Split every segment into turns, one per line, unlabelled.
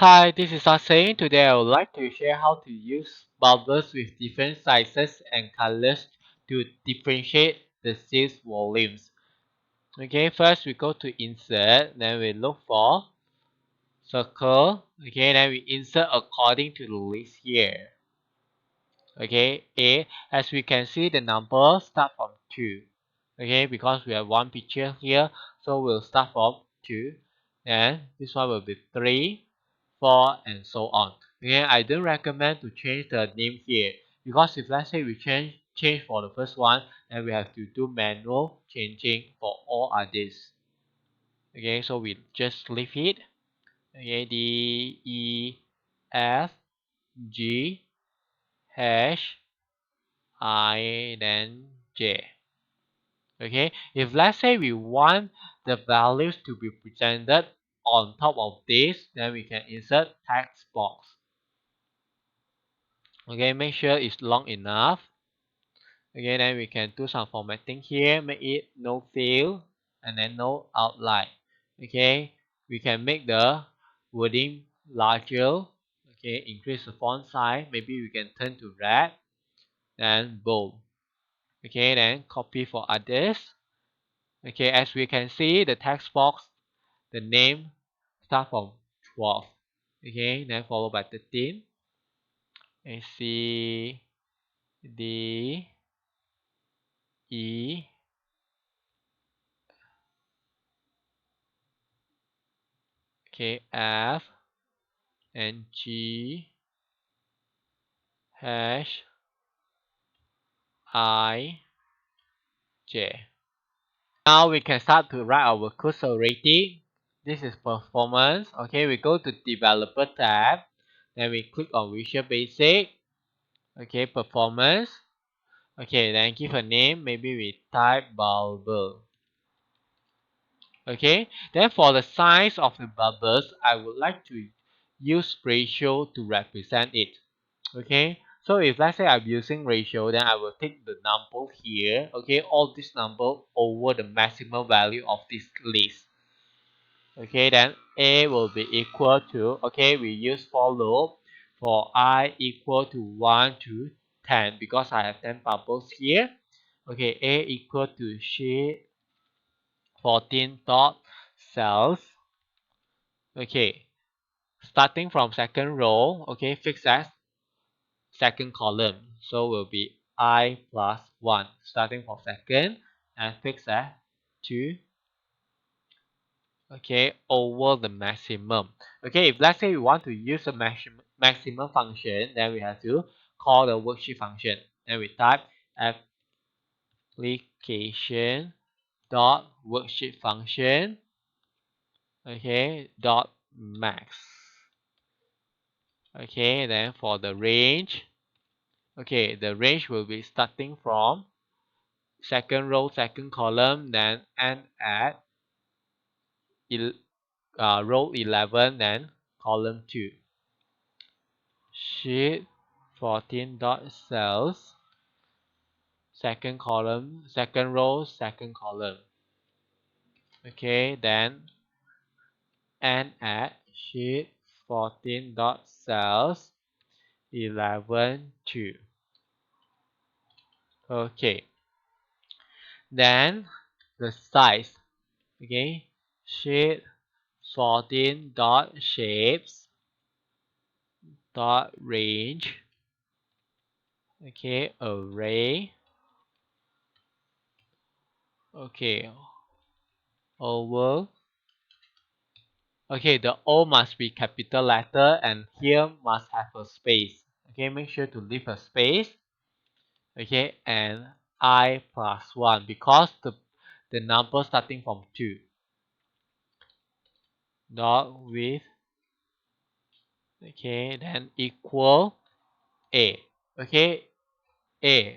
Hi, this is Asen. Today I would like to share how to use bubbles with different sizes and colors to differentiate the seeds volumes. Okay, first we go to insert, then we look for circle. Okay, then we insert according to the list here. Okay, as we can see the number start from 2. Okay, because we have one picture here, so we'll start from 2. And this one will be 3, 4, and so on. Okay, I don't recommend to change the name here because if let's say we change for the first one, then we have to do manual changing for all others. Okay, so we just leave it. Okay, D E F G H I then J. Okay, if let's say we want the values to be presented on top of this, then we can insert text box. Okay, make sure it's long enough. Okay, then we can do some formatting here, make it no fill and then no outline. Okay, we can make the wording larger. Okay, increase the font size. Maybe we can turn to red and bold. Okay, then copy for others. Okay, as we can see, the text box, the name start from 12. Okay, then followed by 13. And C, D, E, okay, F, and G, H, I, J. Now we can start to write our cursor rating. This is performance. Okay, we go to developer tab. Then we click on Visual Basic. Okay, performance. Okay, then give a name. Maybe we type bubble. Okay, then for the size of the bubbles, I would like to use ratio to represent it. Okay, so if let's say I'm using ratio, then I will take the number here. Okay, all this number over the maximum value of this list. Okay, then a will be equal to, okay, we use for loop for I equal to 1 to 10 because I have 10 bubbles here. Okay, a equal to sheet 14 dot cells. Okay, starting from second row, okay, fix as second column, so will be I plus 1 starting from second and fix as 2, okay, over the maximum. Okay, if let's say we want to use a maximum function, then we have to call the worksheet function. Then we type Application.WorksheetFunction, okay, .max. Okay, then for the range, okay, the range will be starting from second row, second column, then end at row 11, then column 2. Sheet 14 dot cells, second column, second row, second column. Okay, then end at sheet 14 dot cells 11 2. Okay, then the size. Okay, sheet 14 dot shapes dot range. Okay, array. Okay, oval. Okay, the O must be capital letter and here must have a space. Okay, make sure to leave a space. Okay, and I plus 1 because the number starting from 2. Dot with, okay, then equal A. Okay,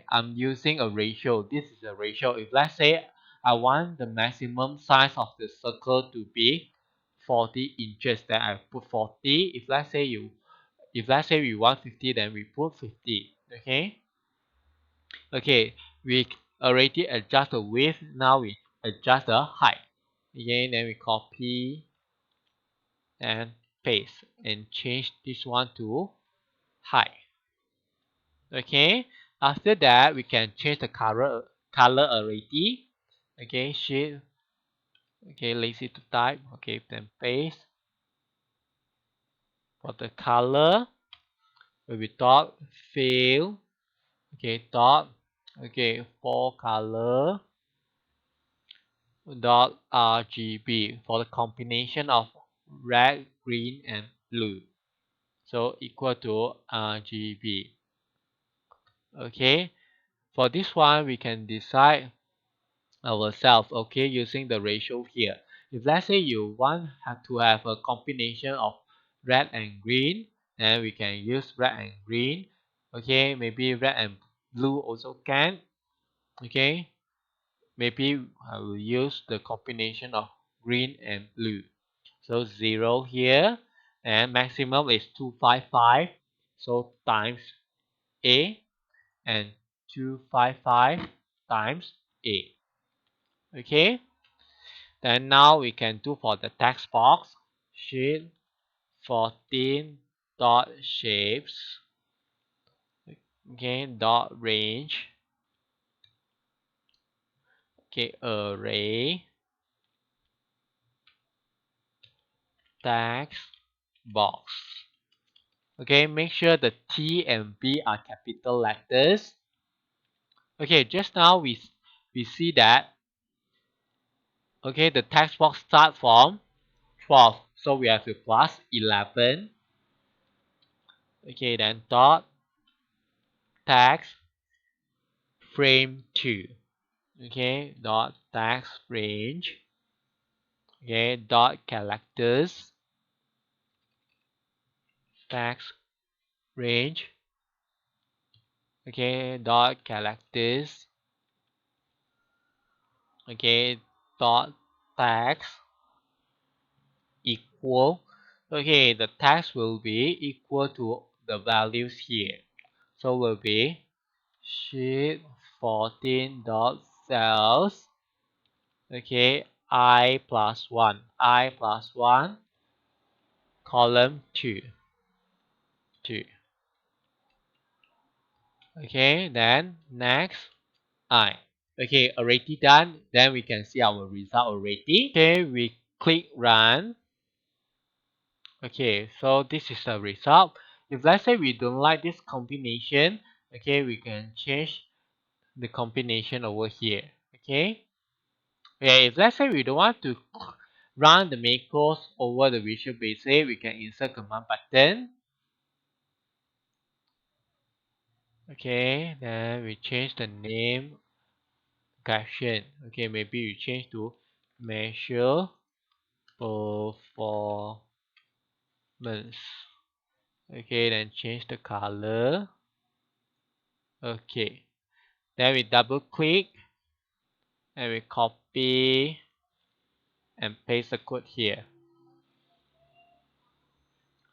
I'm using a ratio. This is a ratio. If let's say I want the maximum size of the circle to be 40 inches, then I put 40. If let's say we want 50, then we put 50. Okay. Okay, we already adjust the width. Now we adjust the height. Again, then we copy and paste and change this one to high. Okay, after that we can change the color already. Okay, shift. Okay, lazy to type. Okay, then paste. For the color, we will dot fill. Okay, dot. Okay, for color dot RGB for the combination of red, green, and blue. So equal to RGB. Okay, for this one we can decide ourselves. Okay, using the ratio here. If let's say you want to have a combination of red and green, then we can use red and green. Okay, maybe red and blue also can. Okay, maybe I will use the combination of green and blue. So 0 here, and maximum is 255. So times A, and 255 times A. Okay, then now we can do for the text box. Sheet 14 dot shapes. Okay, dot range. Okay, array text box. Okay, make sure the T and B are capital letters. Okay, just now we see that, okay, the text box start from 12, so we have to plus 11. Okay, then dot text frame 2. Okay, dot text range. Okay, dot characters text range. Okay, dot characters. Okay, dot text equal. Okay, the text will be equal to the values here. So will be sheet 14 dot cells. Okay, I plus 1. I plus 1 column 2. 2. Okay, then next I. Okay, already done. Then we can see our result already. Okay, we click run. Okay, so this is the result. If let's say we don't like this combination, okay, we can change the combination over here. Okay. Okay, if let's say we don't want to run the macros over the Visual Basic, we can insert command button. Okay, then we change the name caption. Okay, maybe we change to measure performance. Okay, then change the color. Okay, then we double click and we copy and paste the code here.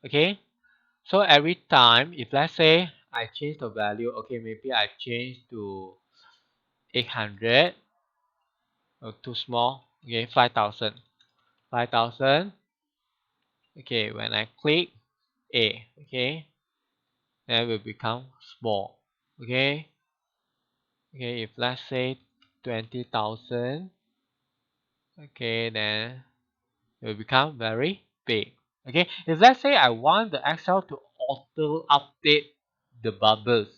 Okay, so every time, if let's say I change the value, okay, maybe I change to 800 or too small. Okay, 5,000. 5,000. Okay, when I click A, okay, then it will become small. Okay, okay, if let's say 20,000, okay, then it will become very big. Okay, if let's say I want the Excel to auto update the bubbles,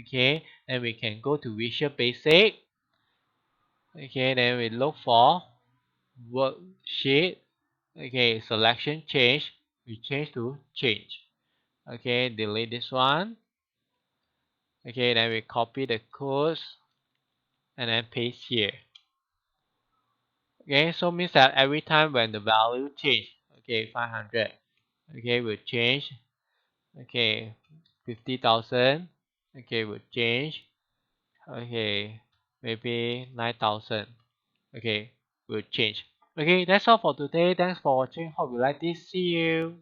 okay, then we can go to Visual Basic. Okay, then we look for worksheet. Okay, selection change. We change to change. Okay, delete this one. Okay, then we copy the codes and then paste here. Okay, so means that every time when the value change, okay, 500. Okay, we'll change. Okay, 50,000. Okay, we'll change. Okay, maybe 9,000. Okay, we'll change. Okay, that's all for today. Thanks for watching. Hope you like this. See you.